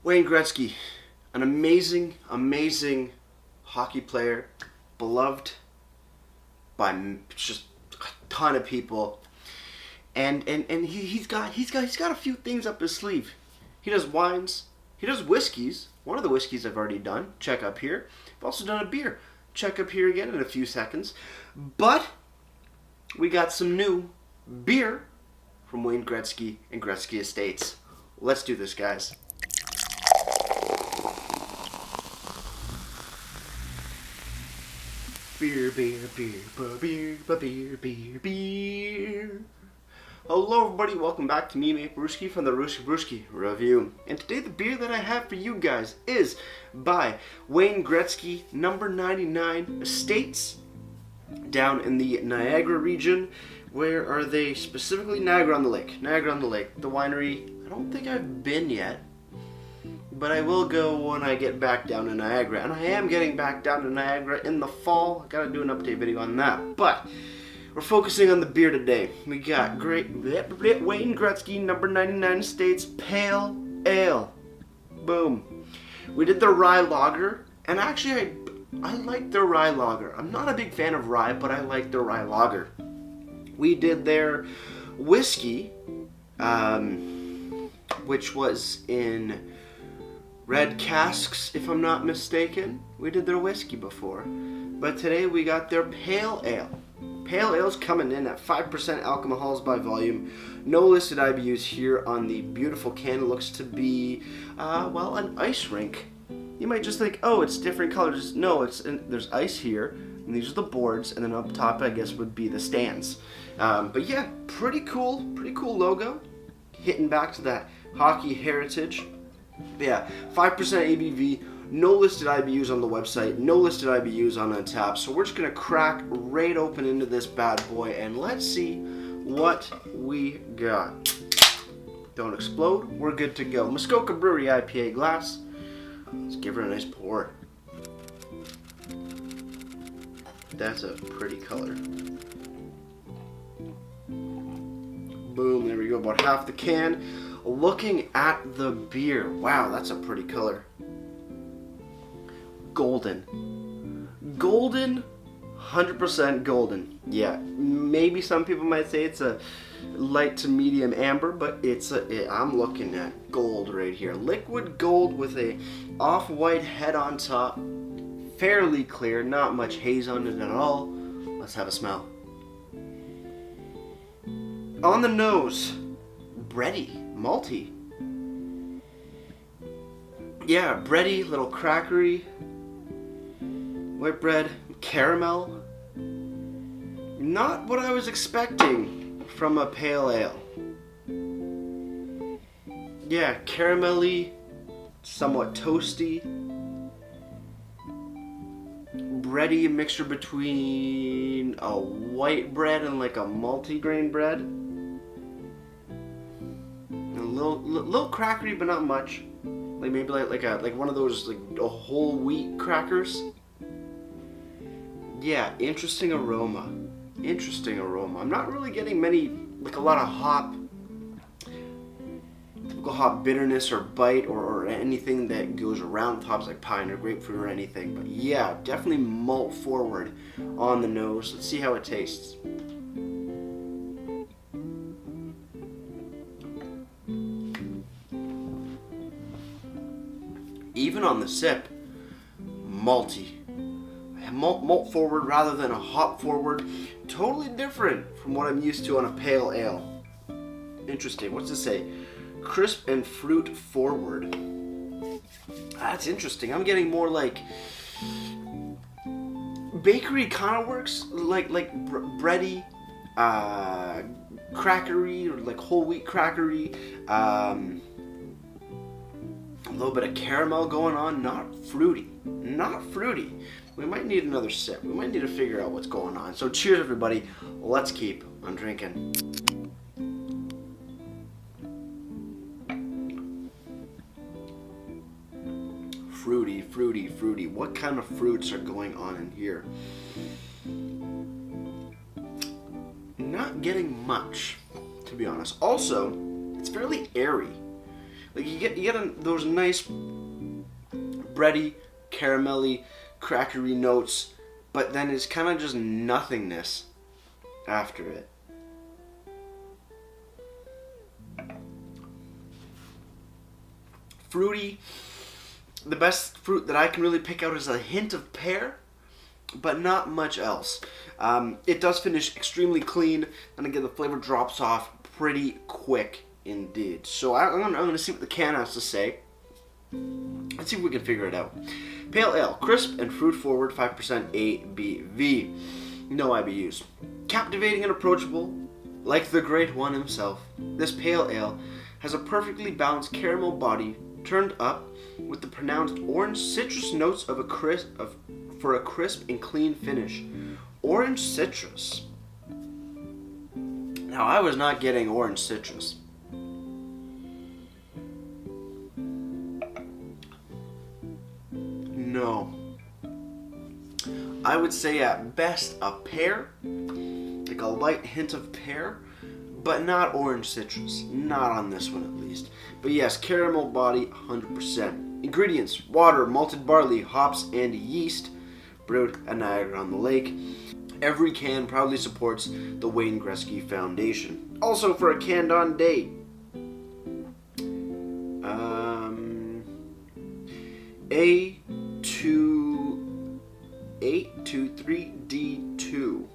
Wayne Gretzky, an amazing, amazing hockey player, beloved by just a ton of people, and he's got a few things up his sleeve. He does wines, he does whiskeys. One of the whiskeys I've already done. Check up here. I've also done a beer. Check up here again in a few seconds. But we got some new beer from Wayne Gretzky and Gretzky Estates. Let's do this, guys. Beer, beer, beer, beer, beer, beer, beer. Hello everybody, welcome back to me, mate Brewski from the Brewski Review. And today the beer that I have for you guys is by Wayne Gretzky, number 99 Estates, down in the Niagara region. Where are they specifically? Niagara on the Lake. Niagara on the Lake. The winery, I don't think I've been yet, but I will go when I get back down to Niagara. And I am getting back down to Niagara in the fall. I gotta do an update video on that. But we're focusing on the beer today. We got Wayne Gretzky, number 99 Estates Pale Ale. Boom. We did the rye lager, and actually I like their rye lager. I'm not a big fan of rye, but I like their rye lager. We did their whiskey, which was in red casks, if I'm not mistaken. We did their whiskey before. But today we got their pale ale. Pale ale's coming in at 5% alcohols by volume. No listed IBUs here on the beautiful can. It looks to be, an ice rink. You might just think, oh, it's different colors. No, there's ice here, and these are the boards, and then up top, I guess, would be the stands. But yeah, pretty cool logo. Hitting back to that hockey heritage. Yeah, 5% ABV. No listed IBUs on the website, no listed IBUs on Untappd. So we're just gonna crack right open into this bad boy and let's see what we got. Don't explode, we're good to go. Muskoka Brewery IPA glass. Let's give her a nice pour. That's a pretty color. Boom, there we go, about half the can. Looking at the beer, wow, that's a pretty color. Golden, 100% golden. Yeah, maybe some people might say it's a light to medium amber, but I'm looking at gold right here. Liquid gold with a off-white head on top. Fairly clear, not much haze on it at all. Let's have a smell. On the nose, bready, malty. Yeah, bready, little crackery. White bread, caramel. Not what I was expecting from a pale ale. Yeah, caramelly, somewhat toasty. Bready, a mixture between a white bread and like a multi-grain bread. A little crackery, but not much. Like maybe like one of those like a whole wheat crackers. Yeah, interesting aroma. I'm not really getting a lot of typical hop bitterness or bite or anything that goes around with hops like pine or grapefruit or anything. But yeah, definitely malt forward on the nose. Let's see how it tastes. Even on the sip, malty. Malt forward rather than a hop forward. Totally different from what I'm used to on a pale ale. Interesting. What's it say? Crisp and fruit forward. That's interesting. I'm getting more like bakery kind of works, like bready, crackery, or like whole wheat crackery. A little bit of caramel going on. Not fruity. We might need another sip. We might need to figure out what's going on. So cheers, everybody. Let's keep on drinking. Fruity. What kind of fruits are going on in here? Not getting much, to be honest. Also, it's fairly airy. Like you get those nice bready, caramelly, crackery notes, but then it's kind of just nothingness after it. Fruity. The best fruit that I can really pick out is a hint of pear, but not much else. It does finish extremely clean, and again the flavor drops off pretty quick indeed. So I'm gonna see what the can has to say. Let's see if we can figure it out. Pale ale, crisp and fruit forward, 5% ABV. No IBUs. Captivating and approachable, like the great one himself. This pale ale has a perfectly balanced caramel body, turned up with the pronounced orange citrus notes for a crisp and clean finish. Orange citrus. Now I was not getting orange citrus. No. I would say at best a pear, like a light hint of pear, but not orange citrus. Not on this one at least. But yes, caramel body, 100%. Ingredients: water, malted barley, hops, and yeast, brewed at Niagara-on-the-Lake. Every can proudly supports the Wayne Gretzky Foundation. Also for a canned on date. A2823D2.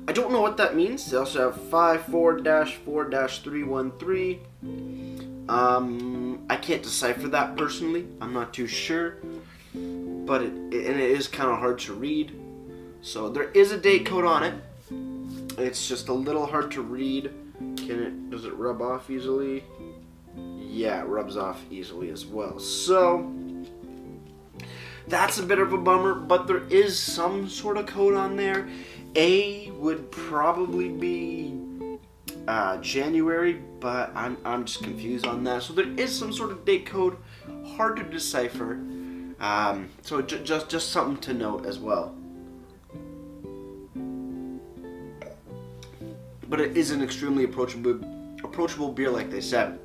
I don't know what that means. They also have 54-4-313. I can't decipher that personally. I'm not too sure. But it is kind of hard to read. So there is a date code on it. It's just a little hard to read. Does it rub off easily? Yeah, it rubs off easily as well. So that's a bit of a bummer, but there is some sort of code on there. A would probably be January, but I'm just confused on that. So there is some sort of date code, hard to decipher. So just something to note as well. But it is an extremely approachable beer, like they said.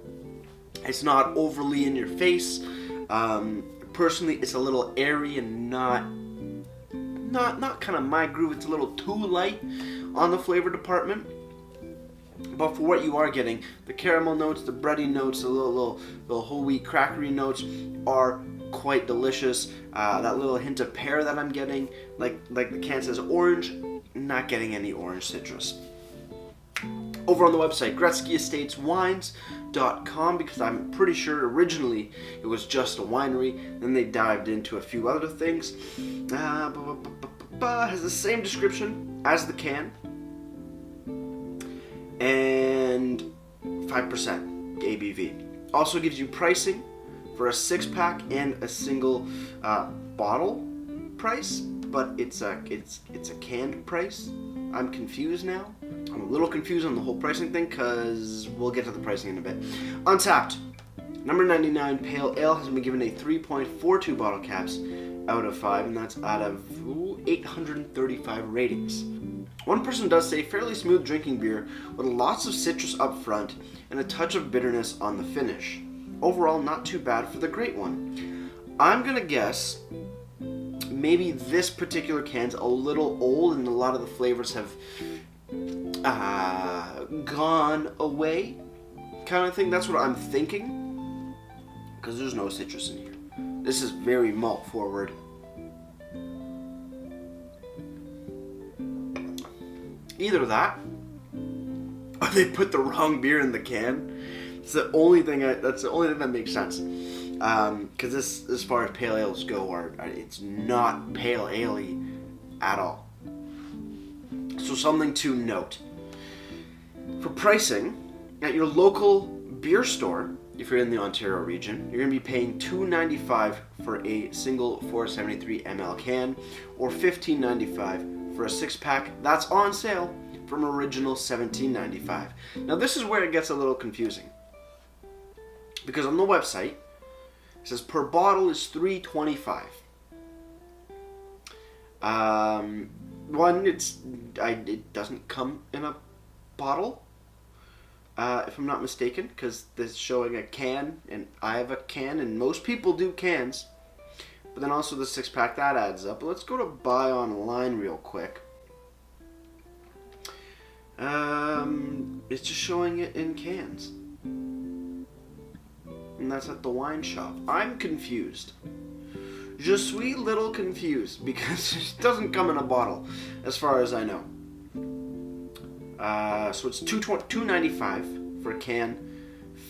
It's not overly in your face. Personally, it's a little airy and not kind of my groove. It's a little too light on the flavor department. But for what you are getting, the caramel notes, the bready notes, the little whole wheat crackery notes are quite delicious. That little hint of pear that I'm getting, like the can says orange, not getting any orange citrus. Over on the website, GRETZKYEstatesWines.com, because I'm pretty sure originally it was just a winery. Then they dived into a few other things. Has the same description as the can. And 5% ABV. Also gives you pricing for a 6-pack and a single bottle price, but it's a canned price. I'm confused now. I'm a little confused on the whole pricing thing, because we'll get to the pricing in a bit. Untapped, number 99 Pale Ale has been given a 3.42 bottle caps out of 5, and that's out of 835 ratings. One person does say fairly smooth drinking beer with lots of citrus up front and a touch of bitterness on the finish. Overall, not too bad for the great one. I'm gonna guess maybe this particular can's a little old and a lot of the flavors have gone away, kind of thing. That's what I'm thinking, because there's no citrus in here. This is very malt forward. Either that, or they put the wrong beer in the can. It's the only thing that's the only thing that makes sense. Because this, as far as pale ales go, it's not pale ale-y at all. So something to note. For pricing, at your local beer store, if you're in the Ontario region, you're going to be paying $2.95 for a single 473 ml can, or $15.95 for a 6-pack. That's on sale from original $17.95. Now this is where it gets a little confusing, because on the website it says per bottle is $3.25. One, it doesn't come in a bottle. if I'm not mistaken, because this is showing a can, and I have a can, and most people do cans. But then also the 6-pack, that adds up. But let's go to buy online real quick. It's just showing it in cans. And that's at the wine shop. I'm confused. Je suis little confused because it doesn't come in a bottle, as far as I know. So it's $2.95 for a can,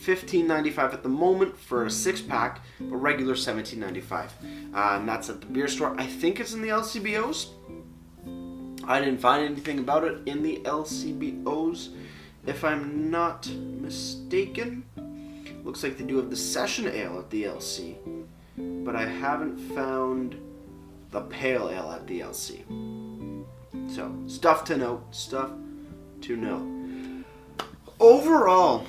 $15.95 at the moment for a 6-pack, but regular $17.95. And that's at the beer store. I think it's in the LCBOs. I didn't find anything about it in the LCBOs, if I'm not mistaken. Looks like they do have the session ale at the LC, but I haven't found the pale ale at the LC. So, stuff to note, stuff to know. Overall,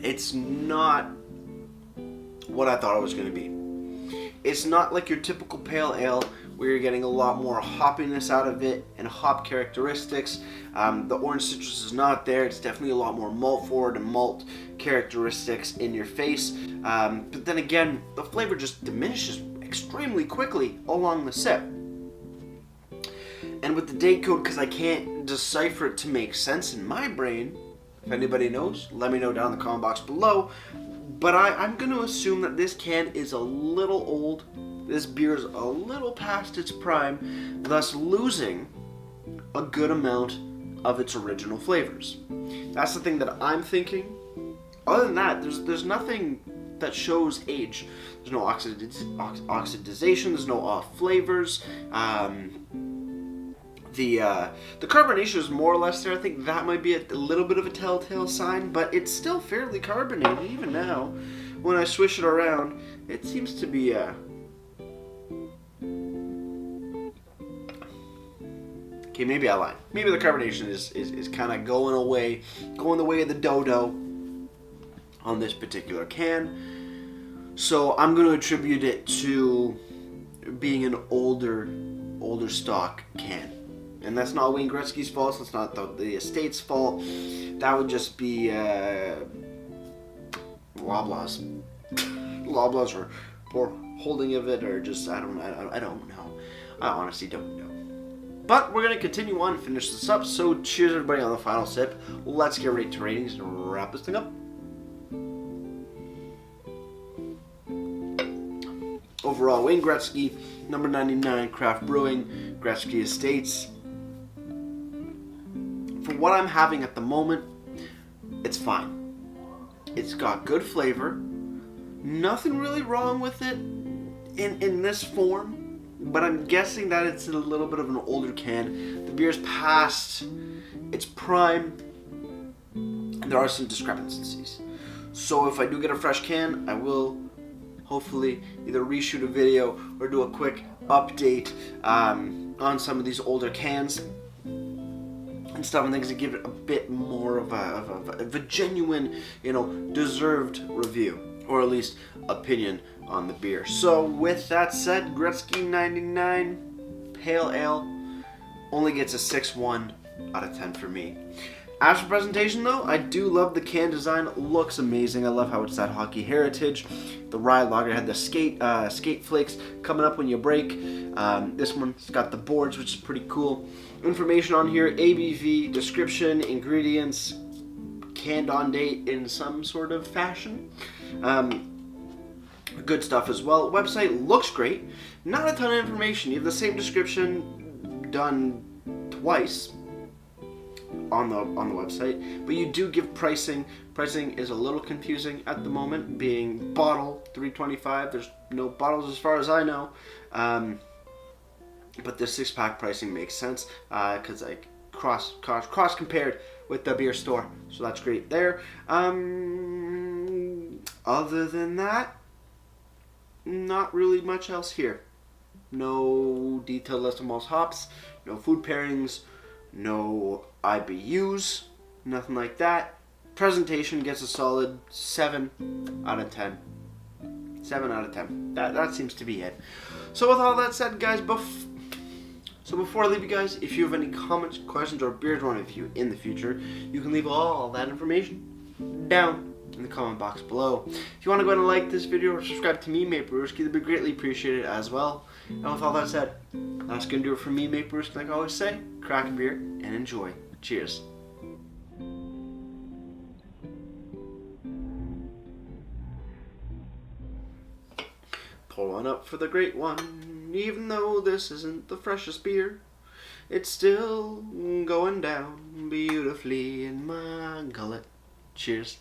it's not what I thought it was going to be. It's not like your typical pale ale where you're getting a lot more hoppiness out of it and hop characteristics. The orange citrus is not there. It's definitely a lot more malt forward and malt characteristics in your face. But then again, the flavor just diminishes extremely quickly along the sip. And with the date code, because I can't decipher it to make sense in my brain, if anybody knows, let me know down in the comment box below. But I'm going to assume that this can is a little old. This beer is a little past its prime, thus losing a good amount of its original flavors. That's the thing that I'm thinking. Other than that, there's nothing that shows age. There's no oxidization. There's no off flavors. The carbonation is more or less there. I think that might be a little bit of a telltale sign, but it's still fairly carbonated even now. When I swish it around, it seems to be okay, maybe I lied. Maybe the carbonation is kind of going the way of the dodo on this particular can. So I'm going to attribute it to being an older stock can. And that's not Wayne Gretzky's fault. That's not the estate's fault. That would just be Loblaws. Loblaws or poor holding of it, or just I don't know. I honestly don't know. But we're gonna continue on and finish this up. So cheers everybody on the final sip. Let's get right to ratings and wrap this thing up. Overall, Wayne Gretzky, number 99, Craft Brewing, Gretzky Estates. For what I'm having at the moment, it's fine. It's got good flavor. Nothing really wrong with it in this form, but I'm guessing that it's a little bit of an older can. The beer's past its prime, and there are some discrepancies. So if I do get a fresh can, I will hopefully either reshoot a video or do a quick update on some of these older cans and stuff and things to give it a bit more of a genuine, deserved review, or at least opinion on the beer. So with that said, Gretzky 99 Pale Ale only gets a 6.1 out of 10 for me. As for presentation though, I do love the can design. It looks amazing. I love how it's that hockey heritage. The rye lager had the skate flakes coming up when you break. This one's got the boards, which is pretty cool. Information on here, ABV, description, ingredients, canned on date in some sort of fashion. Good stuff as well. Website looks great. Not a ton of information. You have the same description done twice on the website, but you do give pricing. Pricing is a little confusing at the moment, being bottle $3.25. There's no bottles as far as I know, but the 6-pack pricing makes sense because I cross compared with the beer store, so that's great there. Other than that, not really much else here. No detailed list of most hops, no food pairings, no IBUs, nothing like that. Presentation gets a solid 7 out of 10. 7 out of 10. That seems to be it. So with all that said, guys, So before I leave you guys, if you have any comments, questions, or beers you want to review in the future, you can leave all that information down in the comment box below. If you want to go ahead and like this video or subscribe to me, Mate Brewski, that'd be greatly appreciated as well. And with all that said, that's going to do it for me, Mate Brewski. Like I always say, crack a beer and enjoy. Cheers. Pour one up for the great one. Even though this isn't the freshest beer, it's still going down beautifully in my gullet. Cheers.